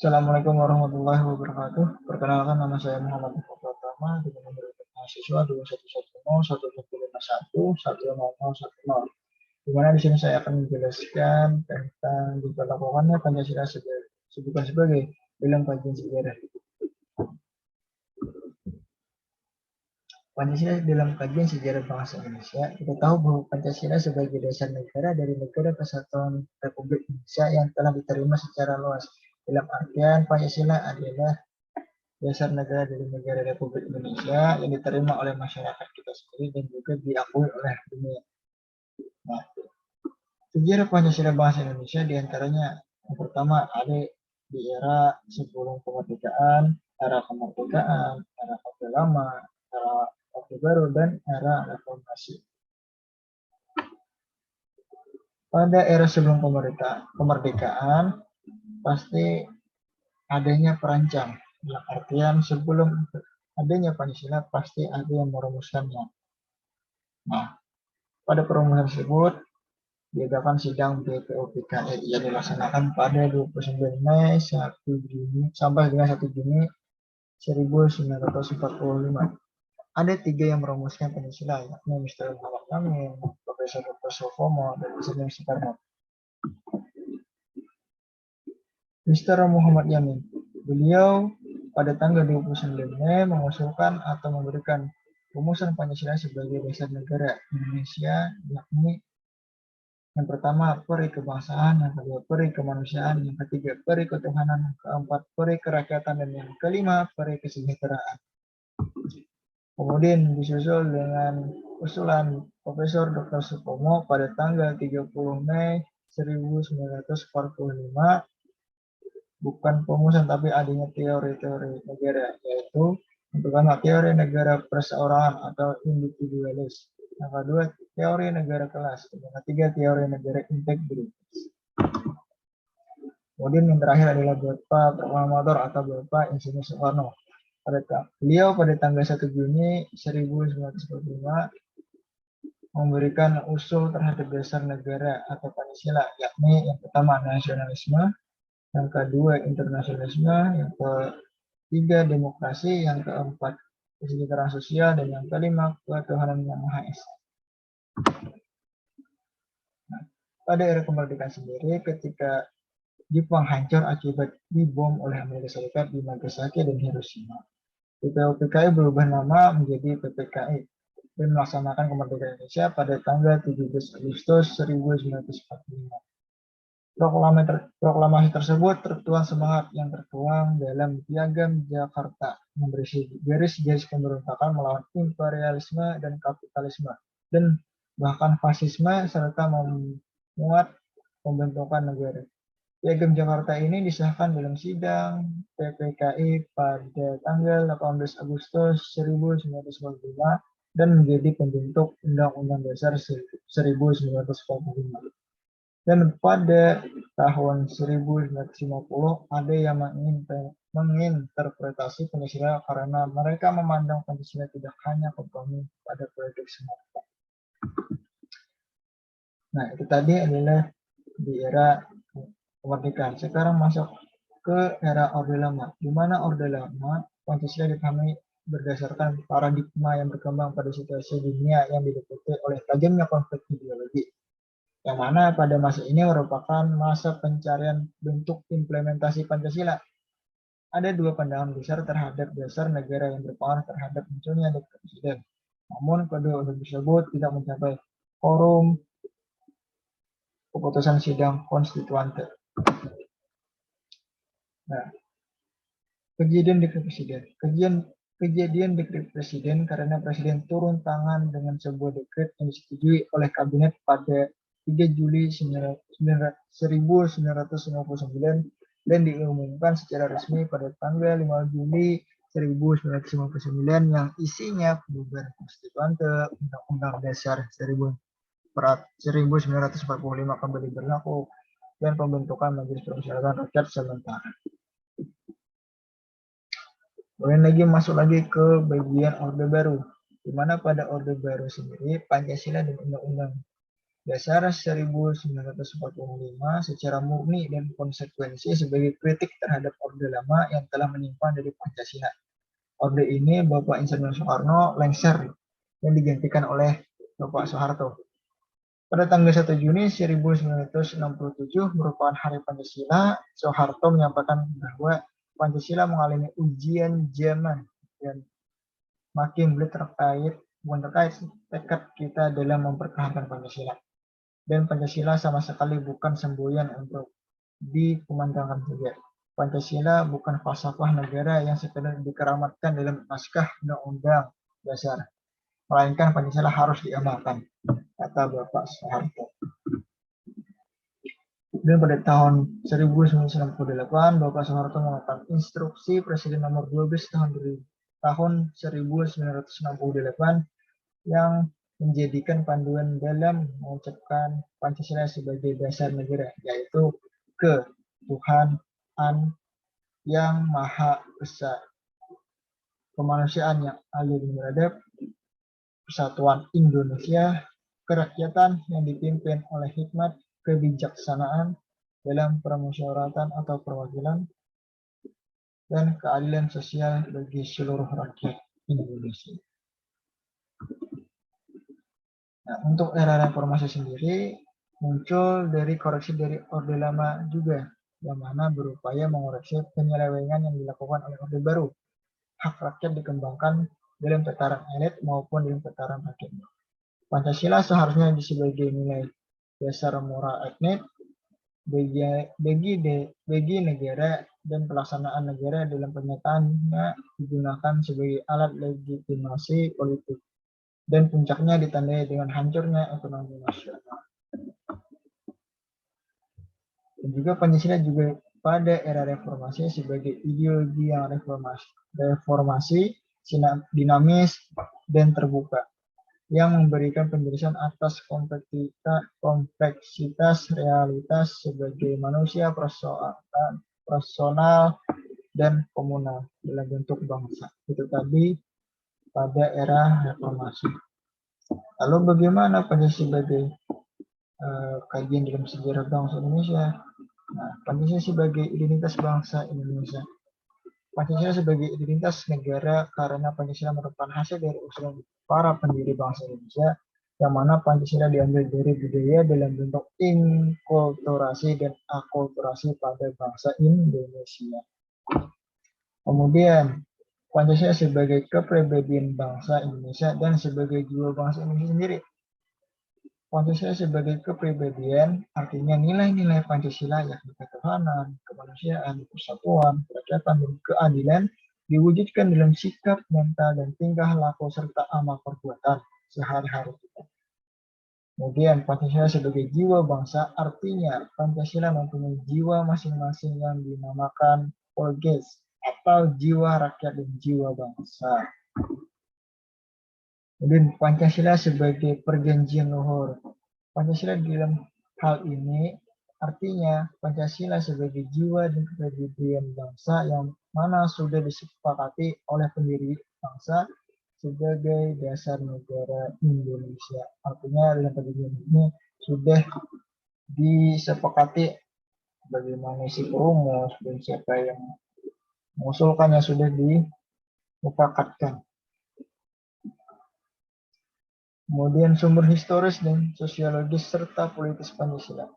Assalamualaikum warahmatullahi wabarakatuh. Perkenalkan, nama saya Muhammad Muhammad Pratama dengan nomor mahasiswa 211011510010. Di mana di sini saya akan menjelaskan tentang diberlakukannya Pancasila sebagai dalam kajian sejarah. Pancasila dalam kajian sejarah bangsa Indonesia, kita tahu bahwa Pancasila sebagai dasar negara dari Negara Kesatuan Republik Indonesia yang telah diterima secara luas. Dalam artian, Pancasila adalah dasar negara dari negara Republik Indonesia yang diterima oleh masyarakat kita sendiri dan juga diakui oleh dunia. Nah, sejarah Pancasila bangsa Indonesia diantaranya yang pertama ada di era sebelum kemerdekaan, era kemerdekaan, era Orde Lama, era Orde Baru, dan era reformasi. Pada era sebelum kemerdekaan pasti adanya perancang. Dalam artian sebelum adanya Pancasila pasti ada yang merumuskannya. Nah, pada perumusan tersebut diadakan sidang BPUPKI yang dilaksanakan pada 29 Mei 1 Juni sampai dengan 1 Juni 1945. Ada 3 yang merumuskan Pancasila, yakni Mr. Muhammad Amin, Profesor Dr. Soekarno, dan Presiden Soekarno. Mr. Muhammad Yamin, beliau pada tanggal 29 Mei mengusulkan atau memberikan rumusan Pancasila sebagai dasar negara Indonesia, yakni yang pertama peri kebangsaan, yang kedua peri kemanusiaan, yang ketiga peri ketuhanan, yang keempat peri kerakyatan, dan yang kelima peri kesejahteraan. Kemudian disusul dengan usulan Profesor Dr. Soekarno pada tanggal 30 Mei 1945, bukan perumusan tapi adanya teori-teori negara, yaitu yang pertama teori negara perseorangan atau individualis, yang kedua teori negara kelas, yang ketiga teori negara integritas. Kemudian yang terakhir adalah Bapak Proklamator atau Bapak Insinyur Soekarno. Beliau pada tanggal 1 Juni 1945 memberikan usul terhadap dasar negara atau Pancasila, yakni yang pertama nasionalisme, yang kedua internasionalisme, yang ketiga demokrasi, yang keempat kesejahteraan sosial, dan yang kelima ketuhanan yang Maha Esa. Nah, pada era kemerdekaan sendiri, ketika Jepang hancur akibat dibom oleh Amerika Serikat di Nagasaki dan Hiroshima, BPUPKI berubah nama menjadi PPKI dan melaksanakan kemerdekaan Indonesia pada tanggal 17 Agustus 1945. Proklamasi tersebut tertuang semangat yang tertuang dalam Piagam Jakarta yang berisi garis-garis pemberontakan melawan imperialisme dan kapitalisme dan bahkan fasisme serta memuat pembentukan negara. Piagam Jakarta ini disahkan dalam sidang PPKI pada tanggal 18 Agustus 1945 dan menjadi pembentuk Undang-Undang Dasar 1945. Dan pada tahun 1950 ada yang menginterpretasi Pancasila karena mereka memandang Pancasila tidak hanya kompromi pada politik semata. Nah, itu tadi adalah di era kemerdekaan. Sekarang masuk ke era Orde Lama, di mana Orde Lama Pancasila dipahami berdasarkan paradigma yang berkembang pada situasi dunia yang diliputi oleh tajamnya konflik ideologi, yang mana pada masa ini merupakan masa pencarian bentuk implementasi Pancasila. Ada 2 pandangan besar terhadap dasar negara yang berpengaruh terhadap munculnya dekret presiden. Namun kedua usul tersebut tidak mencapai forum keputusan sidang konstituante. Nah, kejadian dekret presiden. Kejadian dekret presiden karena presiden turun tangan dengan sebuah dekret yang disetujui oleh kabinet pada 3 Juli 1959 dan diumumkan secara resmi pada tanggal 5 Juli 1959 yang isinya perubahan konstituante, Undang-Undang Dasar 1945 kembali berlaku, dan pembentukan Majelis Permusyawaratan Rakyat sementara. Kemudian lagi masuk lagi ke bagian Orde Baru, di mana pada Orde Baru sendiri Pancasila dan Undang-Undang Dasar 1945 secara murni dan konsekuensi sebagai kritik terhadap Orde Lama yang telah menyimpang dari Pancasila. Orde ini Bapak Insinyur Soekarno lengser dan digantikan oleh Bapak Soeharto. Pada tanggal 1 Juni 1967 merupakan Hari Pancasila, Soeharto menyampaikan bahwa Pancasila mengalami ujian zaman dan makin belit terkait tekad kita dalam mempertahankan Pancasila. Dan Pancasila sama sekali bukan semboyan untuk dikumandangkan saja. Pancasila bukan falsafah negara yang sekedar dikeramatkan dalam naskah undang-undang dasar, melainkan Pancasila harus diamalkan, kata Bapak Soeharto. Dan pada tahun 1998, Bapak Soeharto mengeluarkan instruksi Presiden nomor 12 tahun 1968 yang menjadikan panduan dalam mengucapkan Pancasila sebagai dasar negara, yaitu ketuhanan yang Maha Esa, kemanusiaan yang adil dan beradab, persatuan Indonesia, kerakyatan yang dipimpin oleh hikmat kebijaksanaan dalam permusyawaratan atau perwakilan, dan keadilan sosial bagi seluruh rakyat Indonesia. Nah, untuk era reformasi sendiri muncul dari koreksi dari Orde Lama juga, yang mana berupaya mengoreksi penyelewengan yang dilakukan oleh Orde Baru. Hak rakyat dikembangkan dalam tataran elit maupun dalam tataran rakyat. Pancasila seharusnya sebagai nilai dasar moral etnik bagi negara dan pelaksanaan negara dalam kenyataannya digunakan sebagai alat legitimasi politik. Dan puncaknya ditandai dengan hancurnya ekonomi nasional. Dan juga Pancasila juga pada era reformasi sebagai ideologi yang reformasi dinamis dan terbuka, yang memberikan penjelasan atas kompleksitas realitas sebagai manusia personal dan komunal dalam bentuk bangsa. Itu tadi pada era reformasi. Lalu bagaimana Pancasila sebagai kajian dalam sejarah bangsa Indonesia? Nah, Pancasila sebagai identitas bangsa Indonesia. Pancasila sebagai identitas negara karena Pancasila merupakan hasil dari usulan para pendiri bangsa Indonesia, yang mana Pancasila diambil dari budaya dalam bentuk inkulturasi dan akulturasi pada bangsa Indonesia. Kemudian Pancasila sebagai kepribadian bangsa Indonesia dan sebagai jiwa bangsa Indonesia sendiri. Pancasila sebagai kepribadian artinya nilai-nilai Pancasila yakni ketuhanan, kemanusiaan, persatuan, kerakyatan, dan keadilan diwujudkan dalam sikap, mental, dan tingkah laku serta amal perbuatan sehari-hari kita. Kemudian Pancasila sebagai jiwa bangsa artinya Pancasila mempunyai jiwa masing-masing yang dinamakan polges atau jiwa rakyat dan jiwa bangsa. Kemudian Pancasila sebagai perjanjian luhur. Pancasila dalam hal ini artinya Pancasila sebagai jiwa dan kepribadian bangsa yang mana sudah disepakati oleh pendiri bangsa sebagai dasar negara Indonesia. Artinya dalam perjanjian ini sudah disepakati bagaimana isi perumus dan siapa yang mengusulkannya sudah disepakatkan. Kemudian sumber historis dan sosiologis serta politis Pancasila.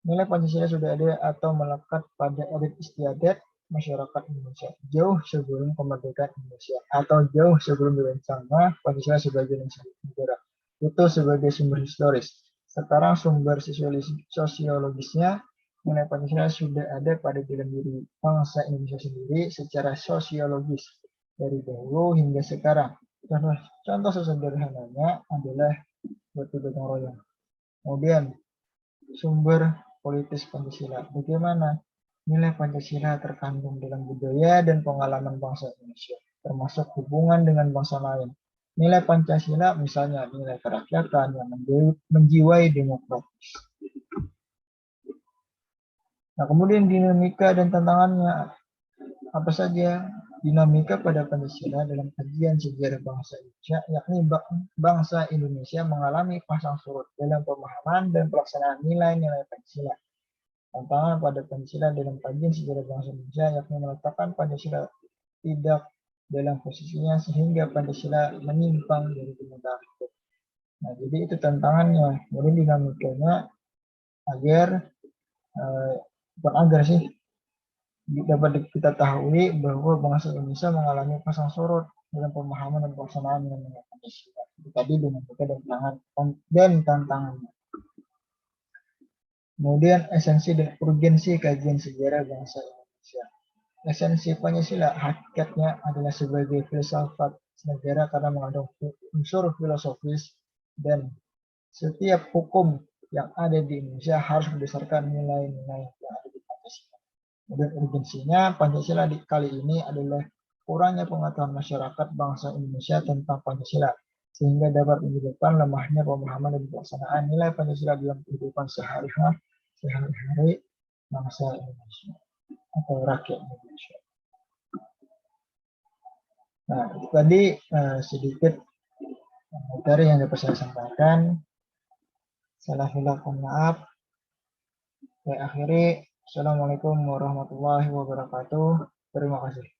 Nilai Pancasila sudah ada atau melekat pada adat istiadat masyarakat Indonesia jauh sebelum kemerdekaan Indonesia atau jauh sebelum dirancangnya Pancasila sebagai negara. Itu sebagai sumber historis. Sekarang sumber sosiologisnya, nilai Pancasila sudah ada pada dalam diri bangsa Indonesia sendiri secara sosiologis dari dahulu hingga sekarang. Contoh sesederhananya adalah gotong royong. Kemudian sumber politis Pancasila. Bagaimana nilai Pancasila terkandung dalam budaya dan pengalaman bangsa Indonesia, termasuk hubungan dengan bangsa lain. Nilai Pancasila misalnya nilai kerakyatan yang menjiwai demokratis. Nah, kemudian dinamika dan tantangannya. Apa saja dinamika pada Pancasila dalam kajian sejarah bangsa Indonesia, yakni bangsa Indonesia mengalami pasang surut dalam pemahaman dan pelaksanaan nilai-nilai Pancasila. Tantangan pada Pancasila dalam kajian sejarah bangsa Indonesia yakni meletakkan Pancasila tidak dalam posisinya sehingga Pancasila menyimpang dari kenyataan hidup. Nah, jadi itu tantangannya. Jadi dinamikanya agar bukan agar sih dapat kita ketahui bahwa bangsa Indonesia mengalami pasang surut dalam pemahaman dan pelaksanaan nilai Pancasila. Itu tadi dinamika dan tantangannya. Kemudian esensi dan urgensi kajian sejarah bangsa Indonesia. Esensi Pancasila hakikatnya adalah sebagai filsafat negara karena mengandung unsur filosofis dan setiap hukum yang ada di Indonesia harus berdasarkan nilai-nilai yang ada di Pancasila. Kemudian urgensinya Pancasila kali ini adalah kurangnya pengetahuan masyarakat bangsa Indonesia tentang Pancasila sehingga dapat menyebabkan lemahnya pemahaman dan pelaksanaan nilai Pancasila dalam kehidupan sehari-hari bangsa Indonesia atau rakyat Indonesia. Nah, itu tadi sedikit materi yang dapat saya sampaikan. Salah maaf. Saya akhiri. Assalamualaikum warahmatullahi wabarakatuh. Terima kasih.